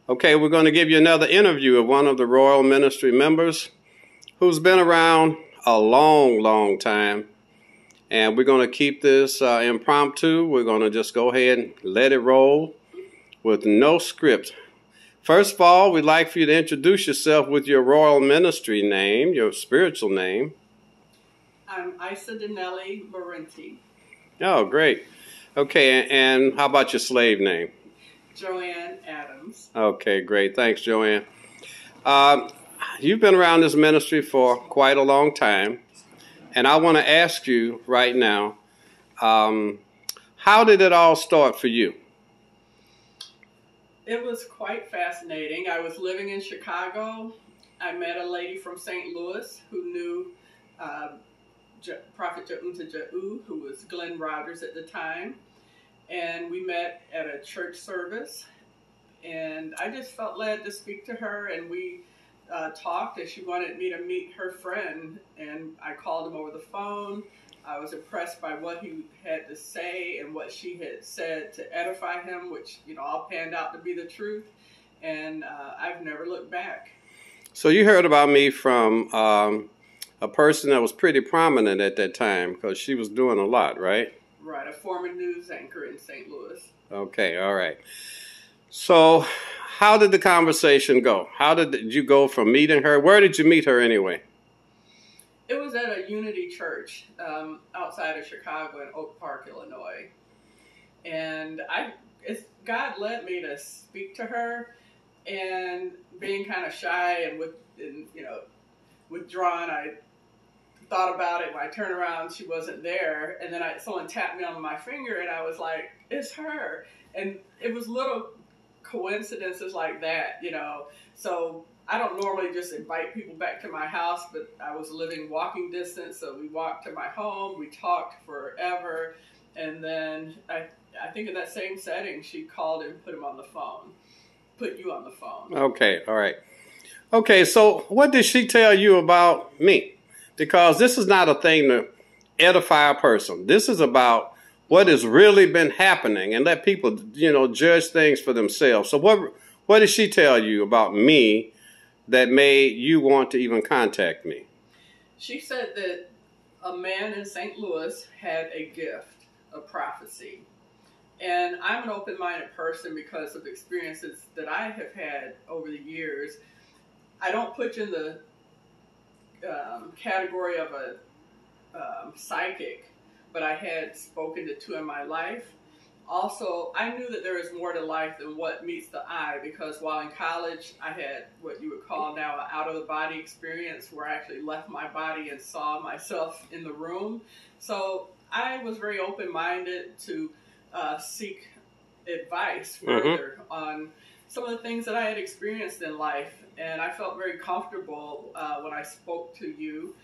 Okay, we're going to give you another interview of one of the Royal Ministry members who's been around a long time. And we're going to keep this impromptu. We're going to just go ahead and let it roll with no script. First of all, we'd like for you to introduce yourself with your Royal Ministry name, your spiritual name. I'm Isa Dinelli Marenti. Oh, great. Okay, and how about your slave name? Joanne Adams. Okay, great. Thanks, Joanne. You've been around this ministry for quite a long time, and I want to ask you right now, how did it all start for you? It was quite fascinating. I was living in Chicago. I met a lady from St. Louis who knew Prophet Jaunta Ja'u, who was Glenn Rogers at the time. And we met at a church service. And I just felt led to speak to her, and we talked, and she wanted me to meet her friend. And I called him over the phone. I was impressed by what he had to say and what she had said to edify him, which, all panned out to be the truth. And I've never looked back. So you heard about me from a person that was pretty prominent at that time, because she was doing a lot, right? Right, a former news anchor in St. Louis. Okay, all right. So how did the conversation go? How did you go from meeting her? Where did you meet her anyway? It was at a Unity Church outside of Chicago in Oak Park, Illinois. And God led me to speak to her, and being kind of shy and withdrawn, I thought about it. When I turned around, she wasn't there, and then someone tapped me on my finger, and I was like, "It's her!" And it was little coincidences like that, So I don't normally just invite people back to my house, but I was living walking distance, so we walked to my home. We talked forever, and then I think in that same setting, she called and put you on the phone. Okay, all right. Okay, so what did she tell you about me? Because this is not a thing to edify a person. This is about what has really been happening, and let people, judge things for themselves. So what did she tell you about me that made you want to even contact me? She said that a man in St. Louis had a gift of prophecy. And I'm an open-minded person because of experiences that I have had over the years. I don't put you in the category of a psychic, but I had spoken to two in my life. Also, I knew that there is more to life than what meets the eye, because while in college, I had what you would call now an out-of-the-body experience, where I actually left my body and saw myself in the room. So I was very open-minded to seek advice further on some of the things that I had experienced in life. And I felt very comfortable when I spoke to you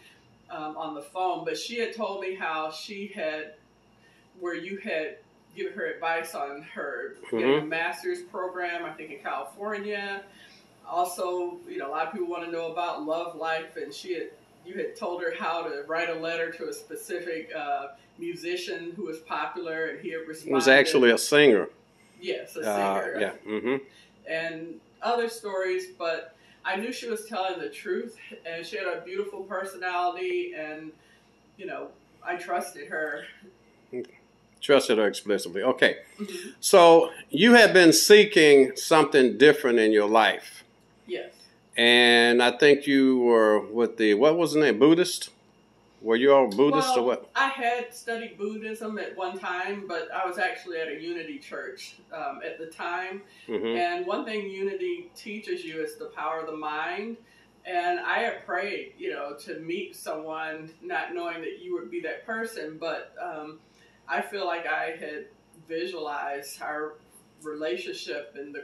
on the phone. But she had told me how where you had given her advice on her getting a master's program, I think in California. Also, a lot of people want to know about love life, and you had told her how to write a letter to a specific musician who was popular, and he had responded. He was actually a singer. Yes, a singer. Yeah. And other stories, but I knew she was telling the truth, and she had a beautiful personality, and, I trusted her. Trusted her explicitly. Okay. So you have been seeking something different in your life. Yes. And I think you were with what was the name? Buddhist? Were you all Buddhist or what? I had studied Buddhism at one time, but I was actually at a Unity church at the time. And one thing Unity teaches you is the power of the mind. And I had prayed, to meet someone, not knowing that you would be that person, but I feel like I had visualized our relationship and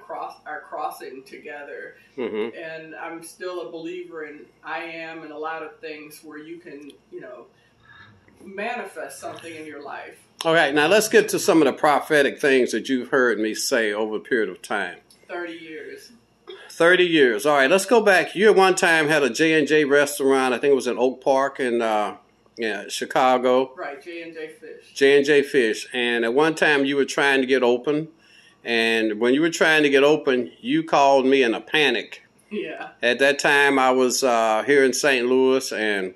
our crossing together. And I'm still a believer in I am and a lot of things where you can, manifest something in your life. All right, now let's get to some of the prophetic things that you've heard me say over a period of time. 30 years. 30 years. All right, let's go back. You at one time had a J&J restaurant. I think it was in Oak Park in Chicago. Right, J&J Fish. J&J Fish. And at one time you were trying to get open. And when you were trying to get open, you called me in a panic. Yeah. At that time, I was here in St. Louis, and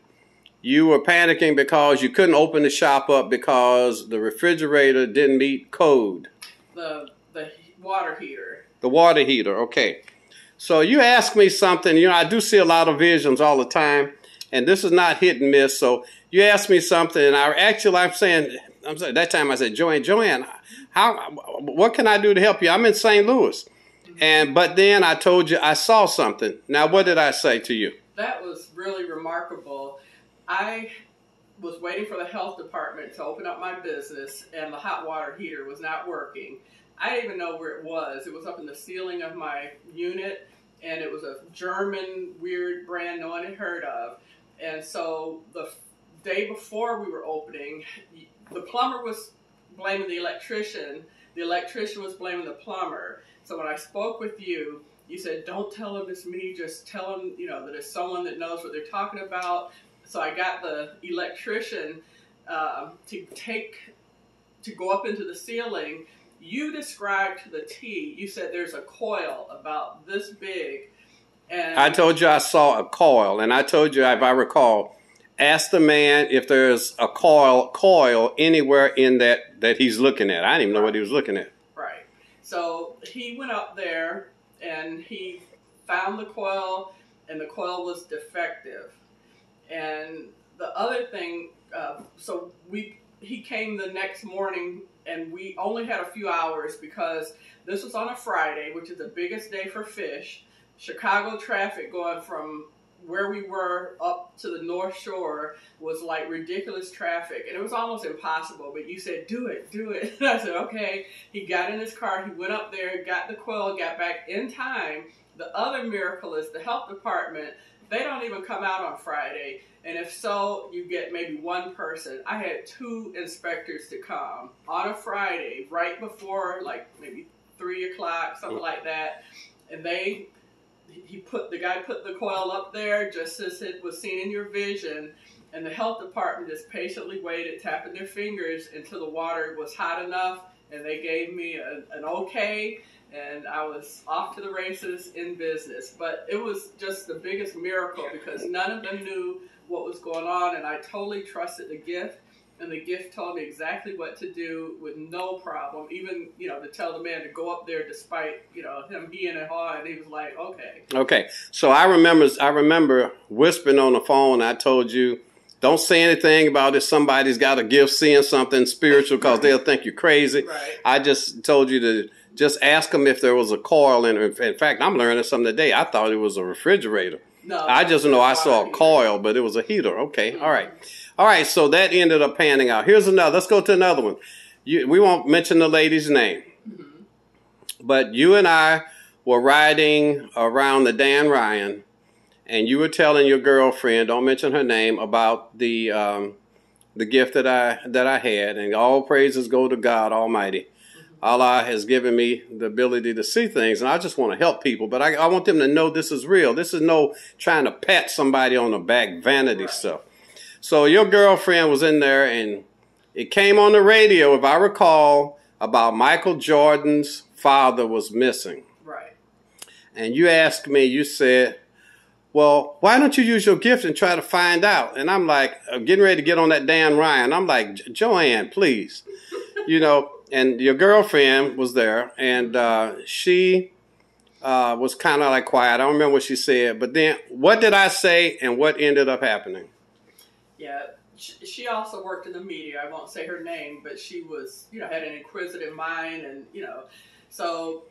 you were panicking because you couldn't open the shop up because the refrigerator didn't meet code. The water heater. The water heater, okay. So you asked me something. You know, I do see a lot of visions all the time, and this is not hit and miss. So you asked me something, and I'm saying, that time I said, Joanne, what can I do to help you? I'm in St. Louis. But then I told you I saw something. Now, what did I say to you? That was really remarkable. I was waiting for the health department to open up my business, and the hot water heater was not working. I didn't even know where it was. It was up in the ceiling of my unit, and it was a German weird brand no one had heard of. And so the day before we were opening, the plumber was blaming the electrician was blaming the plumber. So when I spoke with you, you said, don't tell him it's me, just tell him, you know, that it's someone that knows what they're talking about. So I got the electrician to go up into the ceiling. You described to the T, you said there's a coil about this big. And I told you I saw a coil, and I told you, if I recall, ask the man if there's a coil anywhere in that he's looking at. I didn't even know what he was looking at. Right. So he went up there, and he found the coil, and the coil was defective. And the other thing, he came the next morning, and we only had a few hours because this was on a Friday, which is the biggest day for fish. Chicago traffic going from where we were up to the North Shore was like ridiculous traffic, and it was almost impossible, but you said, do it. And I said, okay. He got in his car, he went up there, got the coil, got back in time. The other miracle is the health department, they don't even come out on Friday, and if so, you get maybe one person. I had 2 inspectors to come on a Friday, right before like maybe 3 o'clock, something like that, and the guy put the coil up there just as it was seen in your vision, and the health department just patiently waited, tapping their fingers until the water was hot enough, and they gave me an okay, and I was off to the races in business. But it was just the biggest miracle because none of them knew what was going on, and I totally trusted the gift. And the gift told me exactly what to do with no problem. Even, you know, to tell the man to go up there despite, you know, him being at home. And he was like, okay. Okay. So I remember whispering on the phone. I told you, don't say anything about if somebody's got a gift seeing something spiritual because they'll think you're crazy. Right. I just told you to just ask them if there was a coil. And in fact, I'm learning something today. I thought it was a refrigerator. No. I just know I saw a coil, but it was a heater. Okay. All right. All right, so that ended up panning out. Here's another. Let's go to another one. We won't mention the lady's name. Mm-hmm. But you and I were riding around the Dan Ryan, and you were telling your girlfriend, don't mention her name, about the gift that I had. And all praises go to God Almighty. Mm-hmm. Allah has given me the ability to see things, and I just want to help people. But I want them to know this is real. This is no trying to pat somebody on the back, vanity stuff. So your girlfriend was in there, and it came on the radio, if I recall, about Michael Jordan's father was missing. Right. And you asked me, you said, well, why don't you use your gift and try to find out? And I'm like, getting ready to get on that Dan Ryan. I'm like, Joanne, please. You know, and your girlfriend was there, and she was kind of like quiet. I don't remember what she said. But then what did I say and what ended up happening? Yeah, she also worked in the media. I won't say her name, but she was, you know, had an inquisitive mind, and, you know, so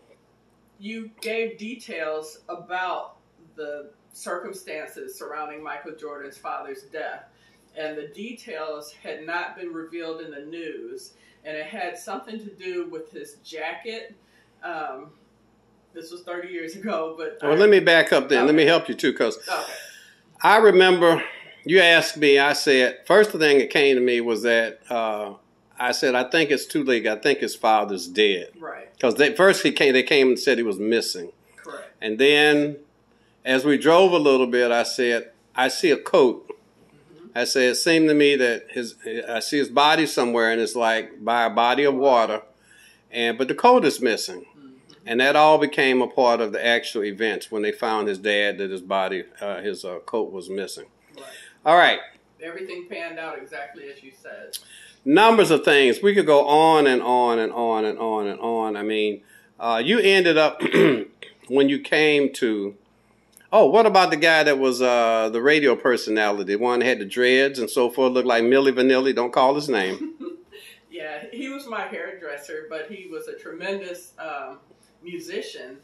you gave details about the circumstances surrounding Michael Jordan's father's death, and the details had not been revealed in the news, and it had something to do with his jacket. This was 30 years ago, but... Well, let me back up then. Okay. Let me help you, too, because I remember... You asked me, I said, first thing that came to me was that I said, I think it's too late. I think his father's dead. Right. Because they came and said he was missing. Correct. And then as we drove a little bit, I said, I see a coat. Mm-hmm. I said, it seemed to me that I see his body somewhere, and it's like by a body of water. but the coat is missing. And that all became a part of the actual events when they found his dad, that his body, his coat was missing. Right. All right. Everything panned out exactly as you said. Numbers of things. We could go on and on and on and on and on. I mean, you ended up, when you came to, oh, what about the guy that was the radio personality, the one that had the dreads and so forth, looked like Milli Vanilli? Don't call his name. Yeah, he was my hairdresser, but he was a tremendous musician,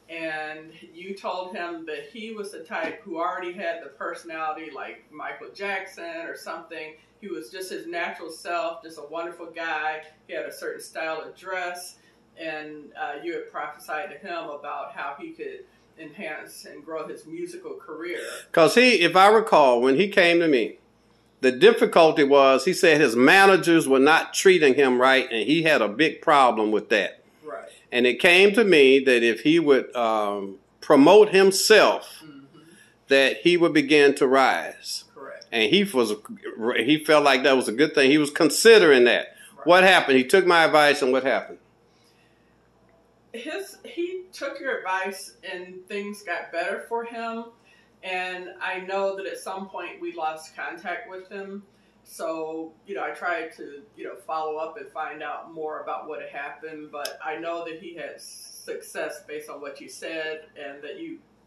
and you told him that he was the type who already had the personality like Michael Jackson or something. He was just his natural self, just a wonderful guy. He had a certain style of dress, and you had prophesied to him about how he could enhance and grow his musical career. Because he, if I recall, when he came to me, the difficulty was, he said his managers were not treating him right, and he had a big problem with that. Right. And it came to me that if he would promote himself, that he would begin to rise. Correct. And he felt like that was a good thing. He was considering that. Right. What happened? He took my advice, and what happened? He took your advice, and things got better for him. And I know that at some point we lost contact with him. So, I tried to, follow up and find out more about what had happened. But I know that he had success based on what you said, and that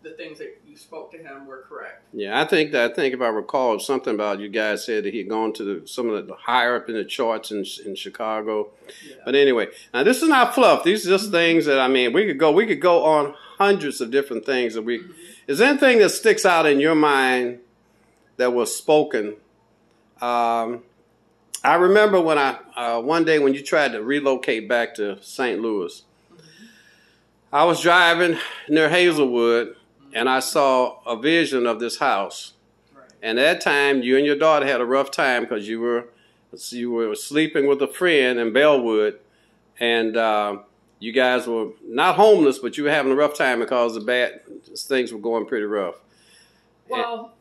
the things that you spoke to him were correct. Yeah, I think if I recall, something about you guys said that he had gone to some of the higher up in the charts in Chicago. Yeah. But anyway, now this is not fluff. These are just things that, I mean, we could go on hundreds of different things that we. Is there anything that sticks out in your mind that was spoken? I remember when one day when you tried to relocate back to St. Louis, I was driving near Hazelwood, and I saw a vision of this house. Right. And at that time, you and your daughter had a rough time because you were sleeping with a friend in Bellwood, and you guys were not homeless, but you were having a rough time because things were going pretty rough. Well,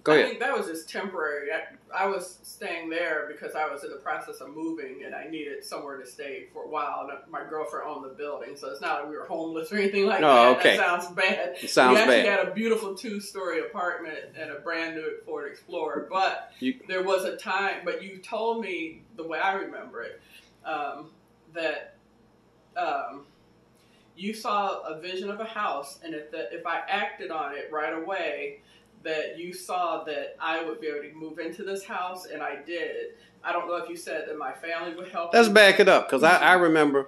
go ahead. I think that was just temporary. I was staying there because I was in the process of moving, and I needed somewhere to stay for a while. And my girlfriend owned the building, so it's not like we were homeless or anything like that. Okay. That sounds bad. It sounds bad. We actually had a beautiful 2-story apartment and a brand new Ford Explorer. But there was a time, but you told me, the way I remember it, that you saw a vision of a house, and if I acted on it right away, that you saw that I would be able to move into this house, and I did. I don't know if you said that my family would help. Let's back it up, because I remember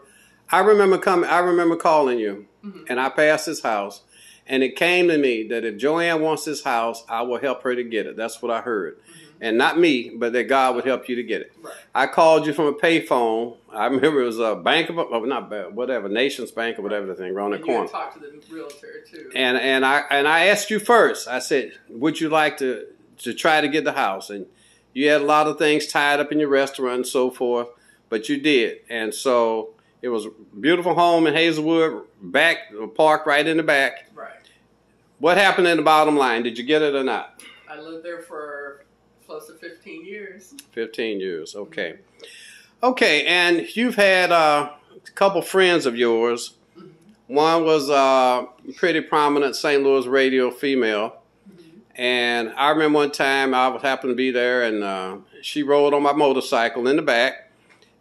calling you, and I passed this house, and it came to me that if Joanne wants this house, I will help her to get it. That's what I heard. And not me, but that God would help you to get it. Right. I called you from a payphone. I remember it was a Bank of Nations Bank or whatever the thing, around the corner. You talked to the realtor too. And I asked you first. I said, would you like to try to get the house? And you had a lot of things tied up in your restaurant and so forth, but you did. And so it was a beautiful home in Hazelwood, parked right in the back. Right. What happened in the bottom line? Did you get it or not? I lived there for close to 15 years. 15 years, okay. Okay, and you've had a couple friends of yours. One was a pretty prominent St. Louis radio female. And I remember one time I happened to be there, and she rode on my motorcycle in the back.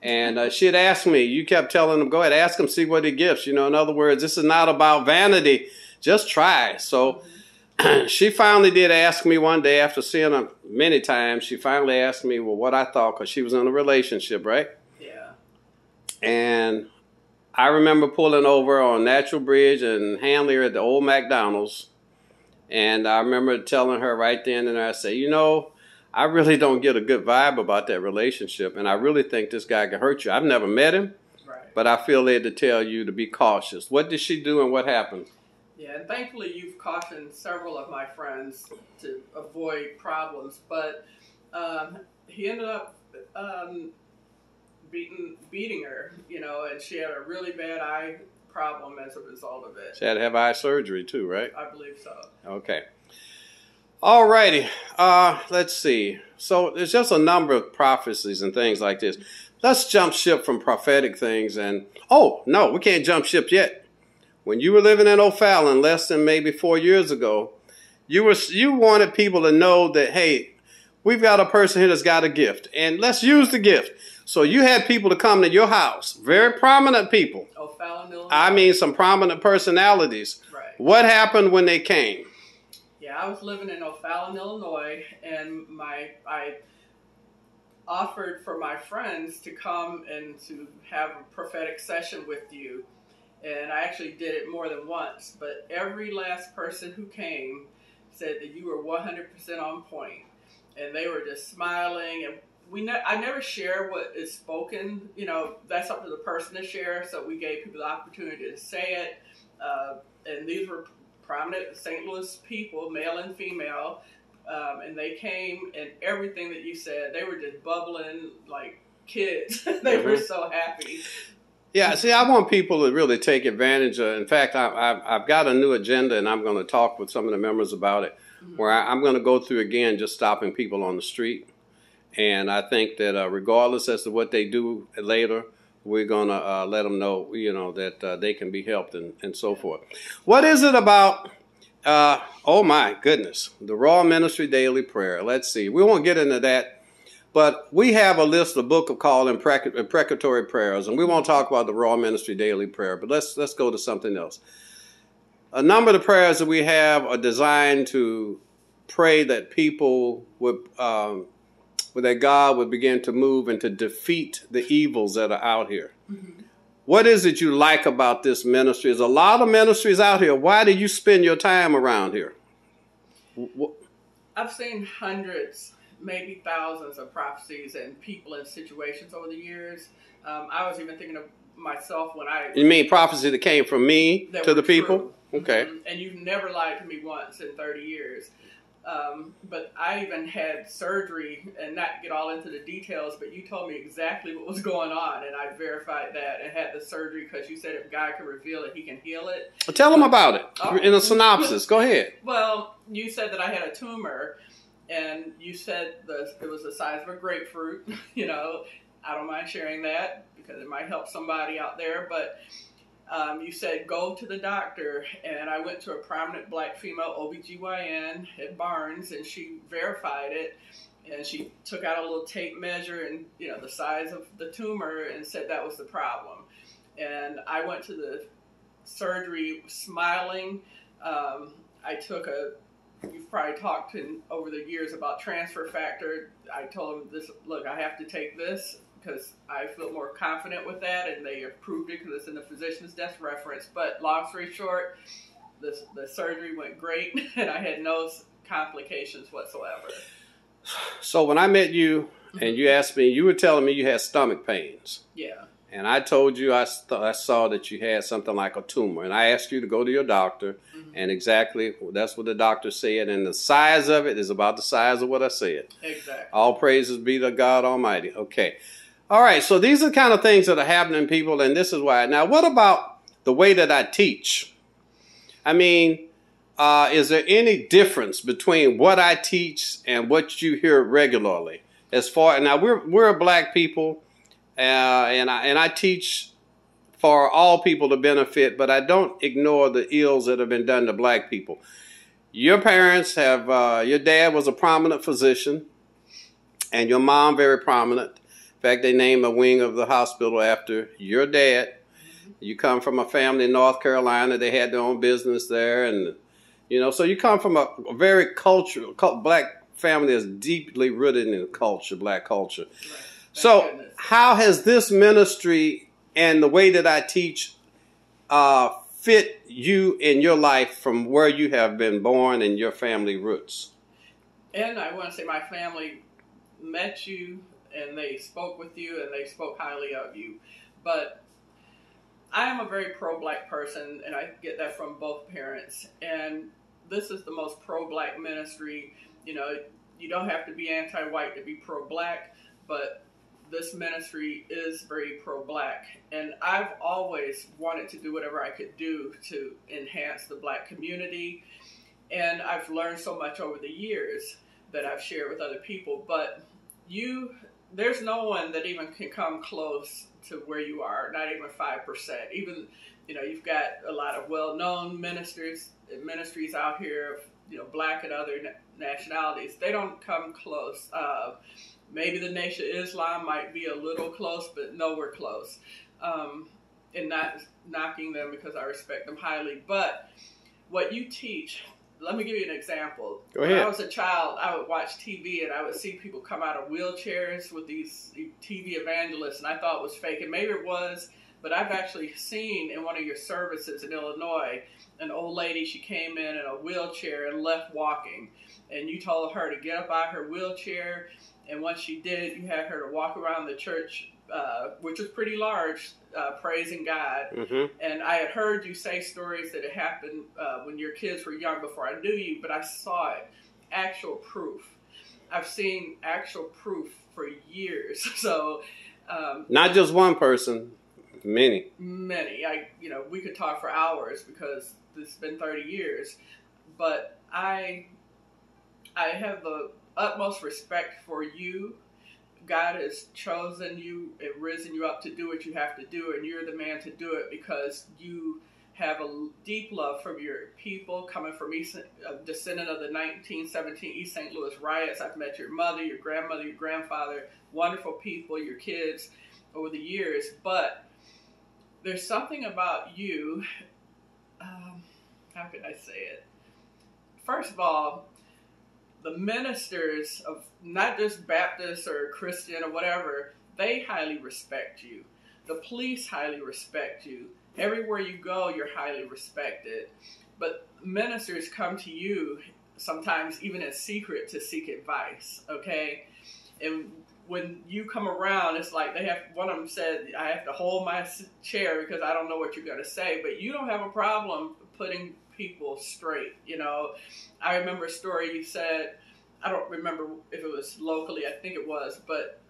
And she had asked me, you kept telling them, go ahead, ask him, see what he gives. In other words, this is not about vanity. Just try. So she finally did ask me one day, after seeing her many times, she finally asked me, well, what I thought, because she was in a relationship, right? Yeah. And I remember pulling over on Natural Bridge and Hanley at the old McDonald's. And I remember telling her right then and there, I said, I really don't get a good vibe about that relationship. And I really think this guy can hurt you. I've never met him, right, but I feel led to tell you to be cautious. What did she do and what happened? Yeah, and thankfully you've cautioned several of my friends to avoid problems, but he ended up beating her, and she had a really bad eye problem as a result of it. She had to have eye surgery too, right? I believe so. Okay. All righty. Let's see. So there's just a number of prophecies and things like this. let's jump ship from prophetic things. And, oh, no, we can't jump ship yet. When you were living in O'Fallon less than maybe 4 years ago, you wanted people to know that, hey, we've got a person here that's got a gift, and let's use the gift. So you had people to come to your house, very prominent people. O'Fallon, Illinois. I mean, some prominent personalities. Right. What happened when they came? Yeah, I was living in O'Fallon, Illinois, and I offered for my friends to come and to have a prophetic session with you. And I actually did it more than once, but every last person who came said that you were 100% on point. And they were just smiling, and I never share what is spoken. You know, that's up to the person to share, so we gave people the opportunity to say it. And these were prominent St. Louis people, male and female, and they came, and everything that you said, they were just bubbling like kids. They were so happy. Yeah, see, I want people to really take advantage of. In fact, I've got a new agenda, and I'm going to talk with some of the members about it, where I'm going to go through again just stopping people on the street. And I think that regardless as to what they do later, we're going to let them know, you know, that they can be helped and so forth. What is it about, oh my goodness, the Royal Ministry Daily Prayer? Let's see. We won't get into that. But we have a list, a book of called imprecatory prayers, and we won't talk about the Royal Ministry Daily Prayer, but let's go to something else. A number of the prayers that we have are designed to pray that people would, that God would begin to move and to defeat the evils that are out here. Mm-hmm. What is it you like about this ministry? There's a lot of ministries out here. Why do you spend your time around here? I've seen hundreds, maybe thousands of prophecies and people in situations over the years. I was even thinking of myself when I... You mean prophecy that came from me to the people? True. Okay. And you've never lied to me once in 30 years. But I even had surgery, and not get all into the details, but you told me exactly what was going on, and I verified that and had the surgery because you said if God can reveal it, he can heal it. Well, tell them about it in a synopsis. Go ahead. Well, you said that I had a tumor, and you said it was the size of a grapefruit. You know, I don't mind sharing that because it might help somebody out there, but you said go to the doctor, and I went to a prominent black female OBGYN at Barnes, and she verified it, and she took out a little tape measure and, you know, the size of the tumor and said that was the problem. And I went to the surgery smiling. I took you've probably talked over the years about transfer factor. I told them this, look, I have to take this because I feel more confident with that, and they approved it because it's in the physician's desk reference. But long story short, the surgery went great, and I had no complications whatsoever. So when I met you and you asked me, you were telling me you had stomach pains. Yeah. And I told you I saw that you had something like a tumor. And I asked you to go to your doctor, and exactly that's what the doctor said. And the size of it is about the size of what I said. Exactly. All praises be to God Almighty. Okay. All right, so these are the kind of things that are happening, people, and this is why. Now, what about the way that I teach? I mean, is there any difference between what I teach and what you hear regularly? Now, we're a black people, and I teach for all people to benefit, but I don't ignore the ills that have been done to black people. Your parents have, your dad was a prominent physician, and your mom very prominent. In fact, they named a wing of the hospital after your dad. You come from a family in North Carolina. They had their own business there. And, you know, so you come from a very cultural, black family that's deeply rooted in culture, black culture. Right. So how has this ministry and the way that I teach fit you in your life from where you have been born and your family roots? And I want to say my family met you, and they spoke with you, and they spoke highly of you. But I am a very pro-black person, and I get that from both parents. And this is the most pro-black ministry. You know, you don't have to be anti-white to be pro-black, but this ministry is very pro-black. And I've always wanted to do whatever I could do to enhance the black community. And I've learned so much over the years that I've shared with other people. But you there's no one that even can come close to where you are, not even 5%. Even, you've got a lot of well-known ministries out here, black and other nationalities. They don't come close. Maybe the Nation of Islam might be a little close, but nowhere close. And not knocking them because I respect them highly. But what you teach, let me give you an example. Go ahead. When I was a child, I would watch TV and I would see people come out of wheelchairs with these TV evangelists, and I thought it was fake, and maybe it was, but I've actually seen in one of your services in Illinois, an old lady, she came in a wheelchair and left walking, and you told her to get up out of her wheelchair, and once she did, you had her to walk around the church, which was pretty large, praising God. Mm-hmm. And I had heard you say stories that had happened when your kids were young before I knew you, but I saw it, actual proof. I've seen actual proof for years. So not just one person, many. Many. We could talk for hours because it's been 30 years, but I have the utmost respect for you. God has chosen you and risen you up to do what you have to do, and you're the man to do it because you have a deep love for your people, coming from a descendant of the 1917 East St. Louis riots. I've met your mother, your grandmother, your grandfather, wonderful people, your kids over the years, but there's something about you, how can I say it? First of all, the ministers of not just Baptist or Christian or whatever, they highly respect you. The police highly respect you. Everywhere you go, you're highly respected. But ministers come to you sometimes even in secret to seek advice, okay? And when you come around, it's like one of them said, I have to hold my chair because I don't know what you're going to say. But you don't have a problem putting people straight, I remember a story you said, I don't remember if it was locally, I think it was, but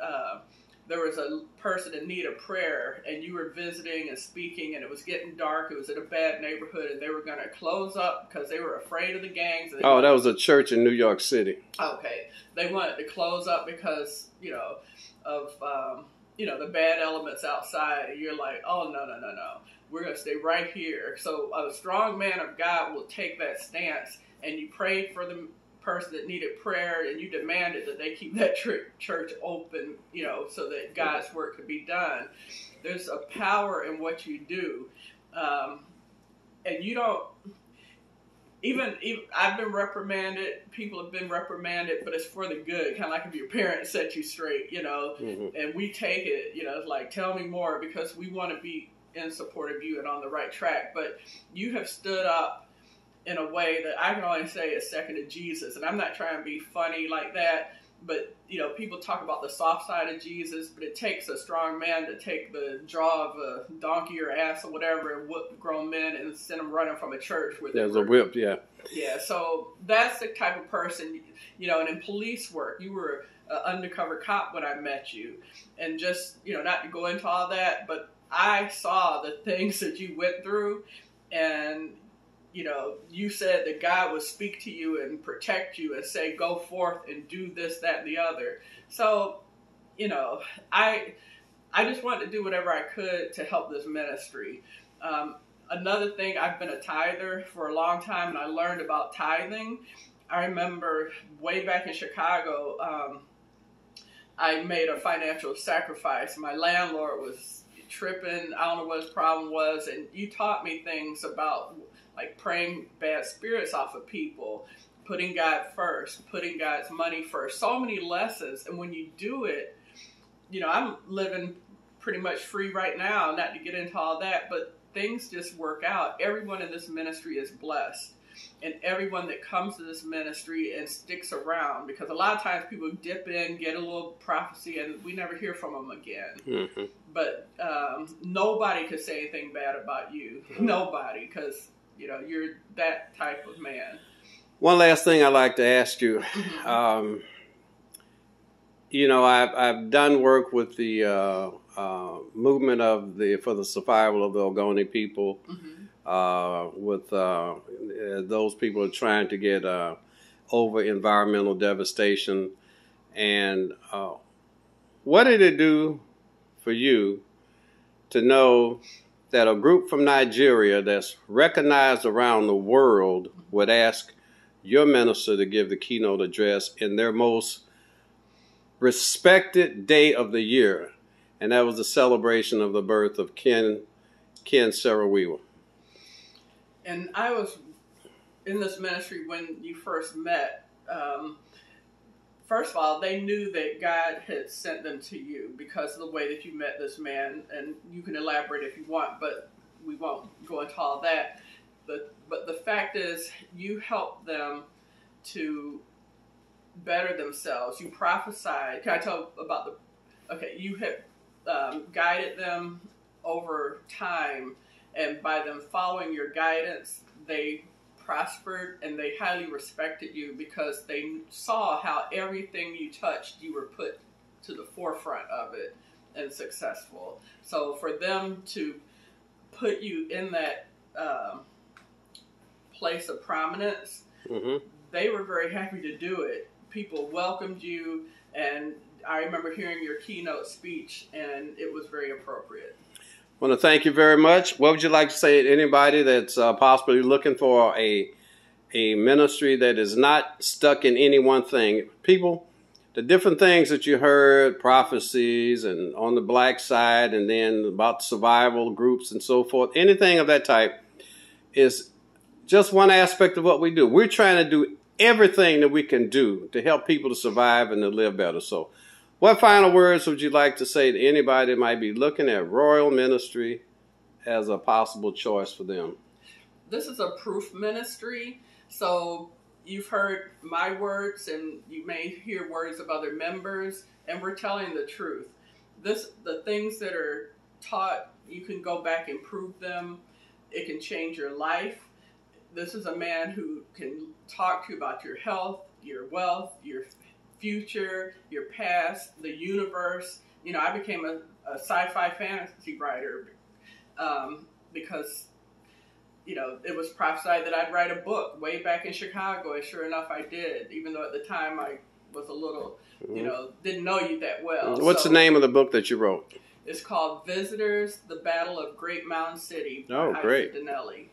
there was a person in need of prayer, and you were visiting and speaking, and it was getting dark. It was in a bad neighborhood, and they were going to close up because they were afraid of the gangs. Oh, that was a church in New York City. Okay. They wanted to close up because, of, the bad elements outside, and you're like, oh, no. We're going to stay right here. So a strong man of God will take that stance, and you prayed for the person that needed prayer, and you demanded that they keep that church open, so that God's work could be done. There's a power in what you do. And you don't, even I've been reprimanded, people have been reprimanded, but it's for the good, kind of like if your parents set you straight, Mm-hmm. and we take it, it's like, tell me more, because we want to be in support of you and on the right track. But you have stood up in a way that I can only say is second to Jesus. And I'm not trying to be funny like that, but people talk about the soft side of Jesus, but it takes a strong man to take the jaw of a donkey or ass or whatever and whip grown men and send them running from a church with There's a whip, yeah. Yeah, so that's the type of person, and in police work, you were an undercover cop when I met you. And just, not to go into all that, but I saw the things that you went through, and you said that God would speak to you and protect you and say, go forth and do this, that, and the other. So, I just wanted to do whatever I could to help this ministry. Another thing, I've been a tither for a long time, and I learned about tithing. I remember way back in Chicago, I made a financial sacrifice. My landlord was tripping. I don't know what his problem was. And you taught me things about like praying bad spirits off of people, putting God first, putting God's money first. So many lessons. And when you do it, I'm living pretty much free right now, not to get into all that, but things just work out. Everyone in this ministry is blessed. And everyone that comes to this ministry and sticks around, because a lot of times people dip in, get a little prophecy, and we never hear from them again. Mm-hmm. But nobody could say anything bad about you. Mm-hmm. Nobody, because you're that type of man. One last thing I'd like to ask you. Mm-hmm. I've done work with the movement for the survival of the Ogoni people. Mm-hmm. With those people are trying to get over environmental devastation. And what did it do for you to know that a group from Nigeria that's recognized around the world would ask your minister to give the keynote address in their most respected day of the year? And that was the celebration of the birth of Ken Saro-Wiwa. And I was in this ministry when you first met. First of all, they knew that God had sent them to you because of the way that you met this man, and you can elaborate if you want, but we won't go into all that. But the fact is, you helped them to better themselves. You prophesied. Can I tell about you had guided them over time, and by them following your guidance, they prospered and they highly respected you because they saw how everything you touched, you were put to the forefront of it and successful. So for them to put you in that place of prominence, they were very happy to do it. People welcomed you, and I remember hearing your keynote speech, and it was very appropriate. I want to thank you very much. What would you like to say to anybody that's possibly looking for a ministry that is not stuck in any one thing? People, the different things that you heard, prophecies, and on the black side, and then about survival groups and so forth, anything of that type is just one aspect of what we do. We're trying to do everything that we can do to help people to survive and to live better. So what final words would you like to say to anybody that might be looking at Royal Ministry as a possible choice for them? This is a proof ministry, so you've heard my words and you may hear words of other members, and we're telling the truth. The things that are taught, you can go back and prove them. It can change your life. This is a man who can talk to you about your health, your wealth, your future, your past, the universe. You know, I became a sci-fi fantasy writer because, you know, it was prophesied that I'd write a book way back in Chicago, and sure enough I did, even though at the time I was a little, you know, didn't know you that well. What's the name of the book that you wrote? It's called Visitors, The Battle of Great Mound City by Oh, great. Isa Donnelly.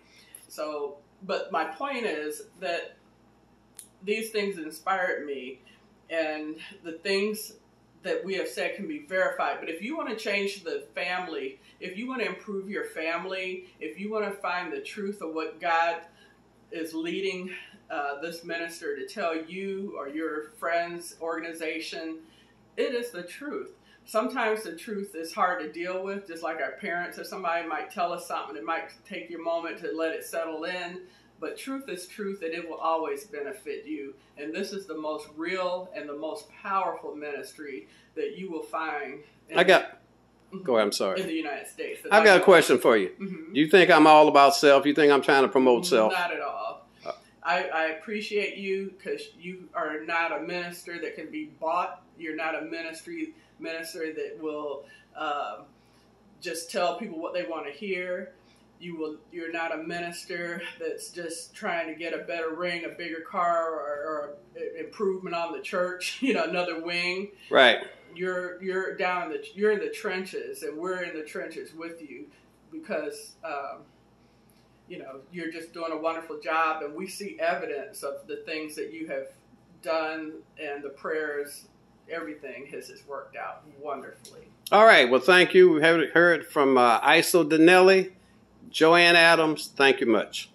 So, but my point is that these things inspired me, and the things that we have said can be verified. But if you want to change the family, if you want to improve your family, if you want to find the truth of what God is leading this minister to tell you or your friends, organization, it is the truth. Sometimes the truth is hard to deal with, just like our parents or somebody might tell us something. It might take you a moment to let it settle in. But truth is truth, and it will always benefit you. And this is the most real and the most powerful ministry that you will find. Go ahead, I'm sorry. In the United States. I've got a question for you. Do you think I'm all about self? You think I'm trying to promote self? Not at all. I appreciate you because you are not a minister that can be bought. You're not a minister that will just tell people what they want to hear. You're not a minister that's just trying to get a better ring, a bigger car, or improvement on the church, you know, another wing. Right. You're in the trenches, and we're in the trenches with you because you know, you're just doing a wonderful job, and we see evidence of the things that you have done and the prayers. Everything has worked out wonderfully. All right. Well, thank you. We have heard from Isa Donnelly. Joanne Adams, thank you much.